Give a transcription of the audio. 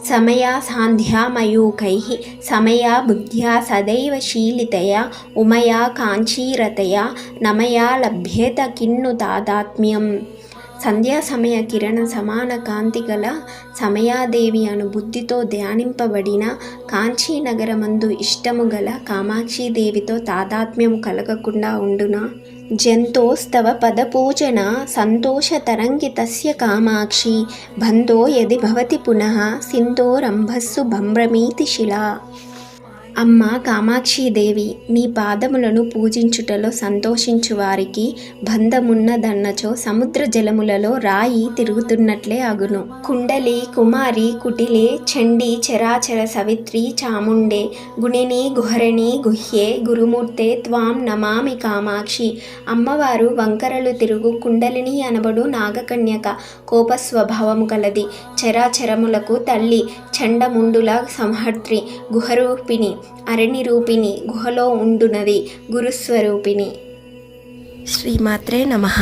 సమయా సాంధ్యామయూఖైః సమయా బుద్ధ్యా సదైవ శీలితయా ఉమయా కాంచీరతయా నమయా లభ్యేత కిన్ను తాదాత్మ్యం. సంధ్యా సమయ కిరణ సమాన కాంతి గల సమయాదేవి అను బుద్ధితో ధ్యానింపబడిన కాంచీనగరమందు ఇష్టము గల కామాక్షీదేవితో తాదాత్మ్యము కలగకుండా ఉండునా? జంతోస్తవ పదపూజన సంతోషతరంగితస్య కామాక్షి బంధో యది భవతి పునః సింధోరంభస్సు భ్రమీతి శిలా. అమ్మ కామాక్షీదేవి, నీ పాదములను పూజించుటలో సంతోషించు వారికి బంధమున్నదన్నచో సముద్ర జలములలో రాయి తిరుగుతున్నట్లే అగును. కుండలి కుమారి కుటిలే చండీ చరాచర సవిత్రి చాముండే గుణిని గుహరణి గుహ్యే గురుమూర్తే త్వాం నమామి కామాక్షి. అమ్మవారు వంకరలు తిరుగు కుండలిని అనబడు నాగకన్యక, కోపస్వభావము కలది, చరాచరములకు తల్లి, చండముండుల సంహర్త్రి, గుహరూపిణి, అరణి రూపిణి, గుహలో ఉండునది, గురుస్వరూపిణి. శ్రీమాత్రే నమః.